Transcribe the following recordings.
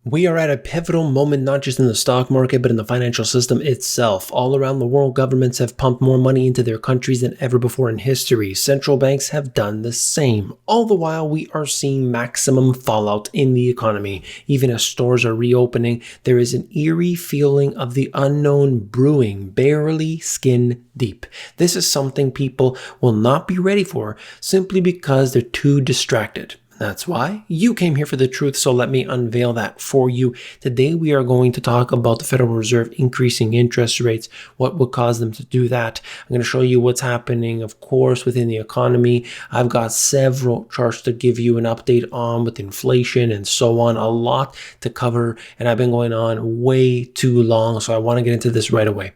We are at a pivotal moment, not just in the stock market, but in the financial system itself. All around the world, governments have pumped more money into their countries than ever before in history. Central banks have done the same. All the while, we are seeing maximum fallout in the economy. Even as stores are reopening, there is an eerie feeling of the unknown brewing, barely skin deep. This is something people will not be ready for simply because they're too distracted. That's why you came here for the truth, so let me unveil that for you. Today we are going to talk about the Federal Reserve increasing interest rates, what would cause them to do that. I'm going to show you what's happening, of course, within the economy. I've got several charts to give you an update on with inflation and so on, a lot to cover, and I've been going on way too long, so I want to get into this right away.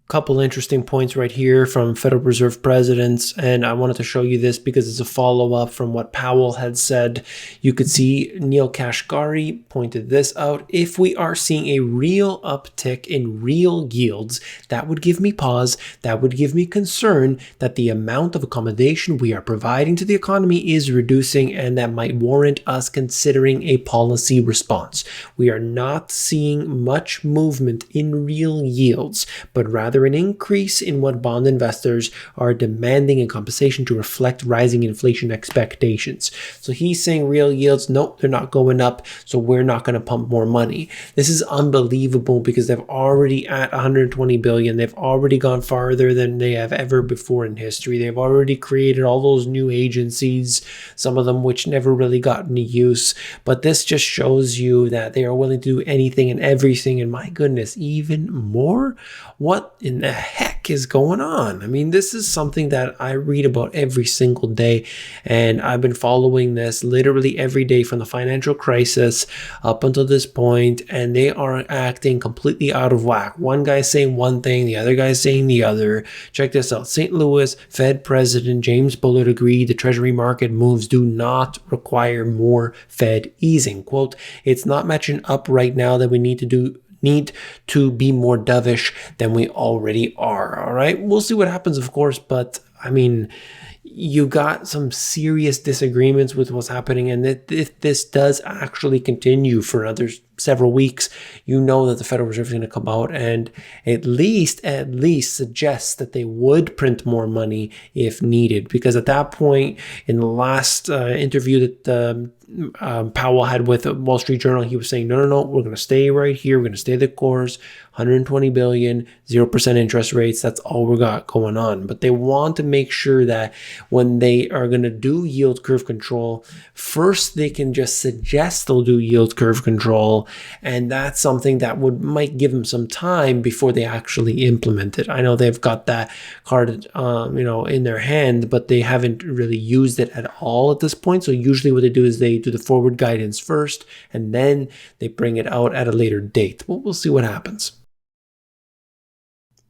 Couple interesting points right here from Federal Reserve presidents, and I wanted to show you this because it's a follow-up from what Powell had said. You could see Neil Kashkari pointed this out. If we are seeing a real uptick in real yields, that would give me pause, that would give me concern that the amount of accommodation we are providing to the economy is reducing, and that might warrant us considering a policy response. We are not seeing much movement in real yields, but rather an increase in what bond investors are demanding in compensation to reflect rising inflation expectations. So he's saying real yields, nope, they're not going up, so we're not going to pump more money. This is unbelievable because they've already at 120 billion. They've already gone farther than they have ever before in history. They've already created all those new agencies, some of them which never really got any use. But this just shows you that they are willing to do anything and everything. And my goodness, even more? What in the heck is going on? I mean, this is something that I read about every single day, and I've been following this literally every day from the financial crisis up until this point, and they are acting completely out of whack. One guy's saying one thing, the other guy's saying the other. Check this out. St. Louis Fed President James Bullard agreed the Treasury market moves do not require more Fed easing. Quote, it's not matching up right now that we need to be more dovish than we already are. All right. We'll see what happens, of course. But I mean, you got some serious disagreements with what's happening. And if this does actually continue for another several weeks, you know that the Federal Reserve is going to come out and at least suggest that they would print more money if needed. Because at that point, in the last interview that Powell had with the Wall Street Journal, he was saying, no, we're going to stay right here. We're going to stay the course, 120 billion, 0% interest rates. That's all we got going on. But they want to make sure that when they are going to do yield curve control, first they can just suggest they'll do yield curve control. And that's something that might give them some time before they actually implement it. I know they've got that card, in their hand, but they haven't really used it at all at this point. So usually what they do is they do the forward guidance first, and then they bring it out at a later date. Well, we'll see what happens.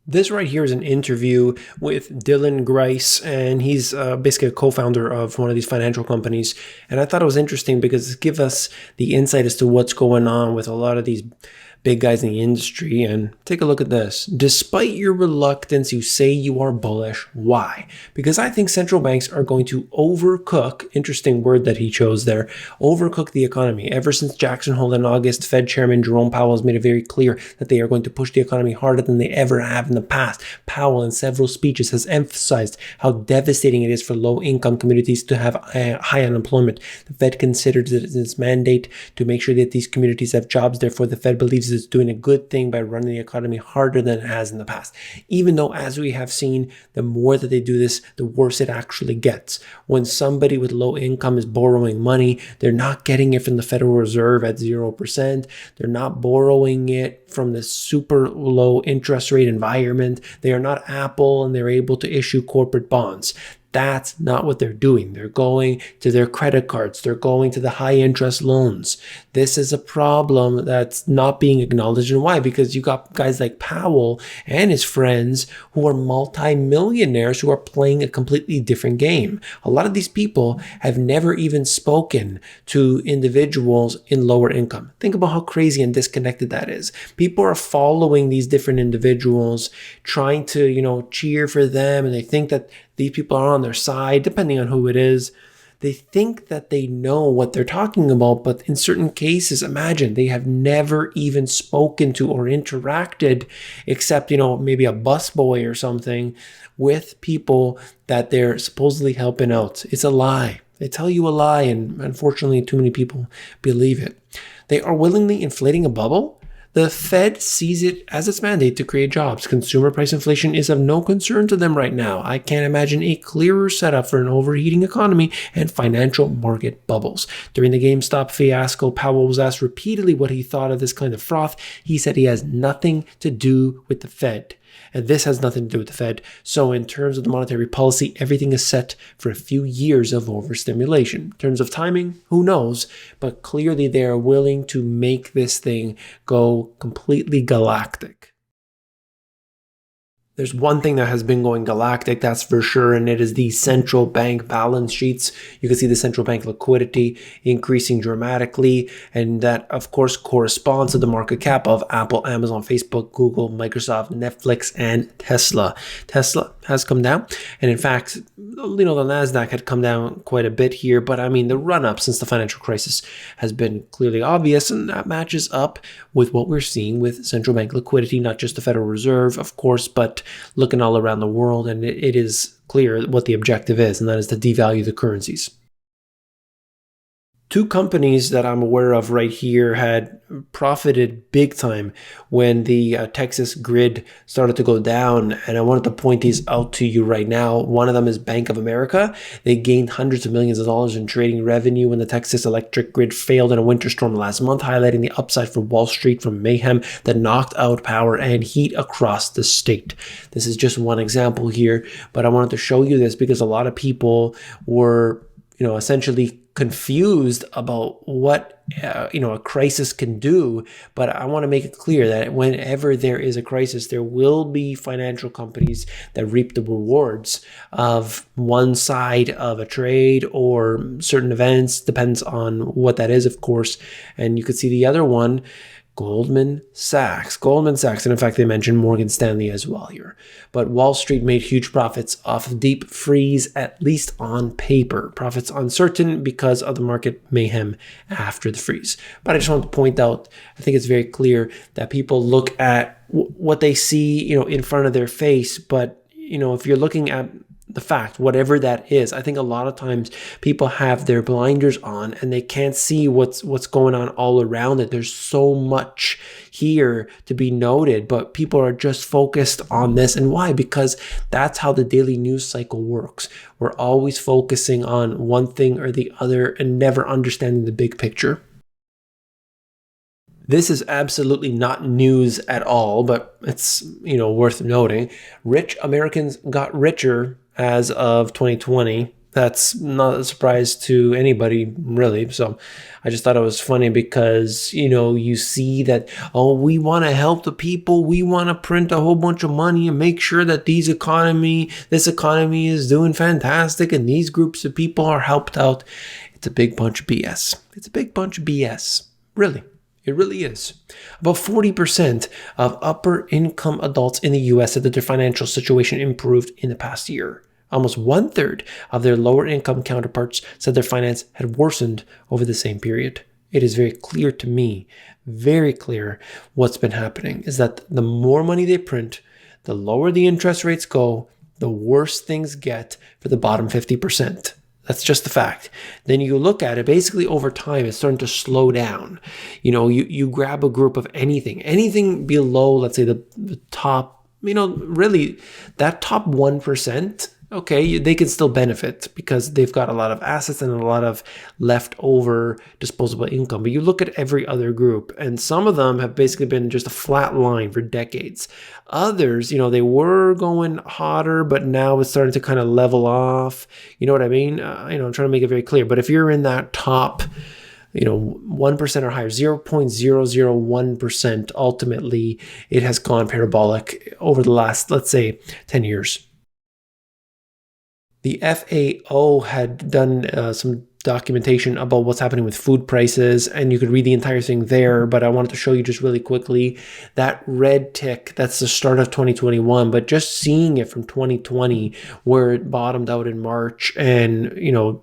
This right here is an interview with Dylan Grice, and he's basically a co-founder of one of these financial companies. And I thought it was interesting because it gives us the insight as to what's going on with a lot of these big guys in the industry. And take a look at this. Despite your reluctance, you say you are bullish. Why? Because I think central banks are going to overcook, interesting word that he chose there, overcook the economy. Ever since Jackson Hole in August, Fed Chairman Jerome Powell has made it very clear that they are going to push the economy harder than they ever have in the past. Powell, in several speeches, has emphasized how devastating it is for low-income communities to have high unemployment. The Fed considers it its mandate to make sure that these communities have jobs. Therefore, the Fed believes it's doing a good thing by running the economy harder than it has in the past. Even though, as we have seen, the more that they do this, the worse it actually gets. When somebody with low income is borrowing money, they're not getting it from the Federal Reserve at 0%. They're not borrowing it from the super low interest rate environment. They are not Apple, and they're able to issue corporate bonds. That's not what they're doing. They're going to their credit cards. They're going to the high interest loans. This is a problem that's not being acknowledged. And why? Because you got guys like Powell and his friends who are multimillionaires who are playing a completely different game. A lot of these people have never even spoken to individuals in lower income. Think about how crazy and disconnected that is. People are following these different individuals, trying to, cheer for them, and they think that these people are on their side, depending on who it is. They think that they know what they're talking about, but in certain cases, imagine they have never even spoken to or interacted except, maybe a busboy or something with people that they're supposedly helping out. It's a lie. They tell you a lie, and unfortunately, too many people believe it. They are willingly inflating a bubble. The Fed sees it as its mandate to create jobs. Consumer price inflation is of no concern to them right now. I can't imagine a clearer setup for an overheating economy and financial market bubbles. During the GameStop fiasco, Powell was asked repeatedly what he thought of this kind of froth. He said he has nothing to do with the Fed. And this has nothing to do with the Fed. So in terms of the monetary policy, everything is set for a few years of overstimulation. In terms of timing, who knows? But clearly they are willing to make this thing go completely galactic. There's one thing that has been going galactic, that's for sure, and it is the central bank balance sheets. You can see the central bank liquidity increasing dramatically, and that, of course, corresponds to the market cap of Apple, Amazon, Facebook, Google, Microsoft, Netflix, and Tesla. Tesla has come down, and in fact, the NASDAQ had come down quite a bit here, but I mean, the run-up since the financial crisis has been clearly obvious, and that matches up with what we're seeing with central bank liquidity, not just the Federal Reserve, of course, but looking all around the world, and it is clear what the objective is, and that is to devalue the currencies. Two companies that I'm aware of right here had profited big time when the Texas grid started to go down, and I wanted to point these out to you right now. One of them is Bank of America. They gained hundreds of millions of dollars in trading revenue when the Texas electric grid failed in a winter storm last month, highlighting the upside for Wall Street from mayhem that knocked out power and heat across the state. This is just one example here, but I wanted to show you this because a lot of people were essentially confused about what a crisis can do. But I want to make it clear that whenever there is a crisis, there will be financial companies that reap the rewards of one side of a trade or certain events. Depends on what that is, of course. And you could see the other one, Goldman Sachs, and in fact, they mentioned Morgan Stanley as well here. But Wall Street made huge profits off of deep freeze, at least on paper. Profits uncertain because of the market mayhem after the freeze. But I just want to point out, I think it's very clear that people look at what they see, in front of their face. But, if you're looking at the fact, whatever that is, I think a lot of times people have their blinders on and they can't see what's going on all around it. There's so much here to be noted, but people are just focused on this. And why? Because that's how the daily news cycle works. We're always focusing on one thing or the other and never understanding the big picture. This is absolutely not news at all, but it's, worth noting. Rich Americans got richer as of 2020. That's not a surprise to anybody, really. So I just thought it was funny because, you see that, we want to help the people. We want to print a whole bunch of money and make sure that this economy is doing fantastic and these groups of people are helped out. It's a big bunch of BS. It's a big bunch of BS. Really. It really is. About 40% of upper income adults in the US said that their financial situation improved in the past year. Almost 1/3 of their lower income counterparts said their finance had worsened over the same period. It is very clear to me, very clear what's been happening is that the more money they print, the lower the interest rates go, the worse things get for the bottom 50%. That's just the fact. Then you look at it, basically over time, it's starting to slow down. You grab a group of anything below, let's say the top, really that top 1%, okay, they can still benefit because they've got a lot of assets and a lot of leftover disposable income. But you look at every other group, and some of them have basically been just a flat line for decades. Others, they were going hotter, but now it's starting to kind of level off. You know what I mean? I'm trying to make it very clear. But if you're in that top 1% or higher, 0.001%, ultimately, it has gone parabolic over the last, let's say, 10 years. The FAO had done some documentation about what's happening with food prices, and you could read the entire thing there, but I wanted to show you just really quickly that red tick. That's the start of 2021, but just seeing it from 2020 where it bottomed out in March, and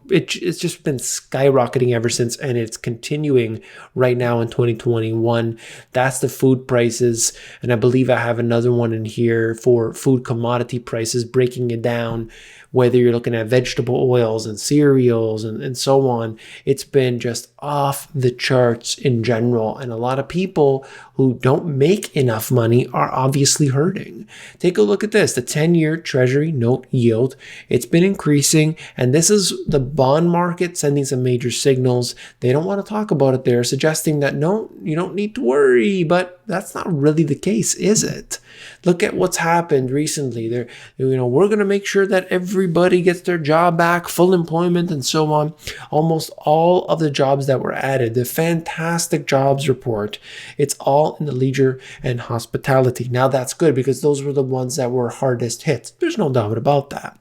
it's just been skyrocketing ever since, and it's continuing right now in 2021. That's the food prices, and I believe I have another one in here for food commodity prices, breaking it down, whether you're looking at vegetable oils and cereals and so on. It's been just off the charts in general. And a lot of people who don't make enough money are obviously hurting. Take a look at this, the 10-year Treasury note yield. It's been increasing, and this is the bond market sending some major signals. They don't want to talk about it. They're suggesting that, no, you don't need to worry, but that's not really the case, is it? Look at what's happened recently. We're going to make sure that everybody gets their job back, full employment, and so on. Almost all of the jobs that were added, the fantastic jobs report, it's all in the leisure and hospitality. Now that's good because those were the ones that were hardest hit. There's no doubt about that.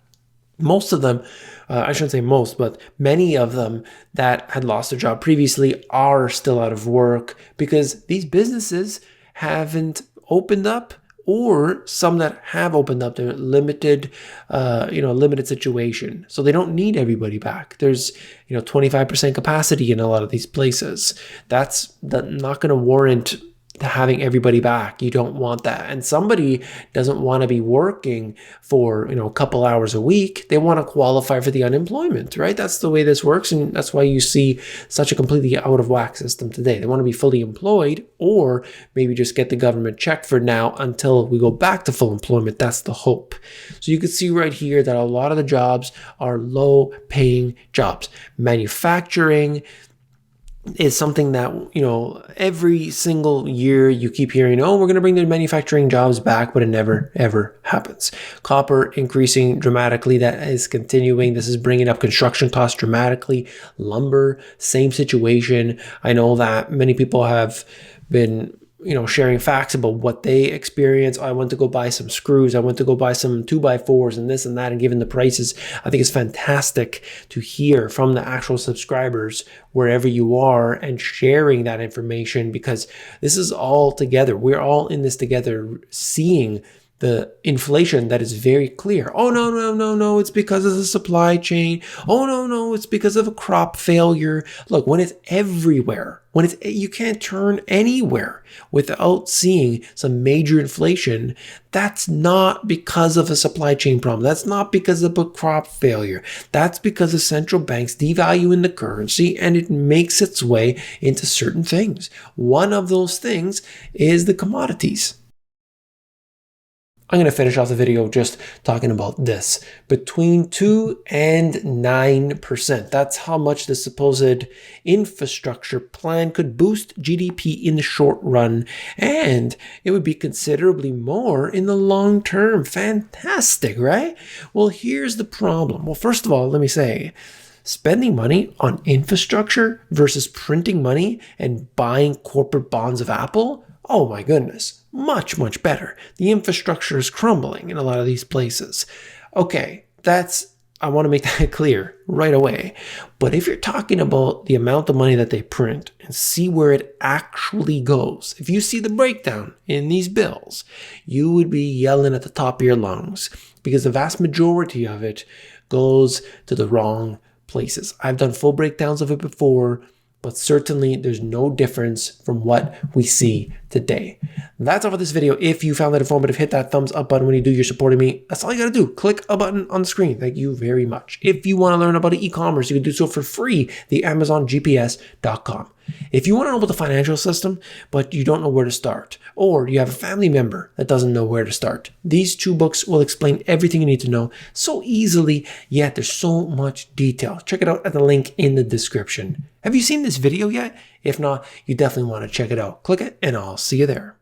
Most of them, I shouldn't say most, but many of them that had lost their job previously are still out of work because these businesses haven't opened up, or some that have opened up, they're limited situation. So they don't need everybody back. There's 25% capacity in a lot of these places. That's not going to warrant having everybody back. You don't want that. And somebody doesn't want to be working for a couple hours a week. They want to qualify for the unemployment, right? That's the way this works, and that's why you see such a completely out of whack system today. They want to be fully employed, or maybe just get the government check for now until we go back to full employment. That's the hope. So you can see right here that a lot of the jobs are low paying jobs. Manufacturing is something that, every single year you keep hearing, we're going to bring the manufacturing jobs back, but it never, ever happens. Copper increasing dramatically. That is continuing. This is bringing up construction costs dramatically. Lumber, same situation. I know that many people have been sharing facts about what they experience. I went to go buy some screws. I went to go buy some 2x4s and this and that, and given the prices, I think it's fantastic to hear from the actual subscribers wherever you are and sharing that information, because this is all together. We're all in this together, seeing the inflation that is very clear. Oh, no, it's because of the supply chain. Oh, no, it's because of a crop failure. Look, when it's everywhere, you can't turn anywhere without seeing some major inflation, that's not because of a supply chain problem. That's not because of a crop failure. That's because of central banks devaluing the currency, and it makes its way into certain things. One of those things is the commodities. I'm going to finish off the video just talking about this. Between 2 and 9%. That's how much the supposed infrastructure plan could boost GDP in the short run. And it would be considerably more in the long term. Fantastic, right? Well, here's the problem. Well, first of all, let me say, spending money on infrastructure versus printing money and buying corporate bonds of Apple, oh my goodness, much, much better. The infrastructure is crumbling in a lot of these places. Okay, I want to make that clear right away. But if you're talking about the amount of money that they print and see where it actually goes, if you see the breakdown in these bills, you would be yelling at the top of your lungs, because the vast majority of it goes to the wrong places. I've done full breakdowns of it before, but certainly there's no difference from what we see today. That's all for this video. If you found that informative, hit that thumbs up button when you do. You're supporting me. That's all you got to do. Click a button on the screen. Thank you very much. If you want to learn about e-commerce, you can do so for free, the AmazonGPS.com. If you want to know about the financial system, but you don't know where to start, or you have a family member that doesn't know where to start, these 2 books will explain everything you need to know so easily, yet there's so much detail. Check it out at the link in the description. Have you seen this video yet? If not, you definitely want to check it out. Click it, and I'll see you there.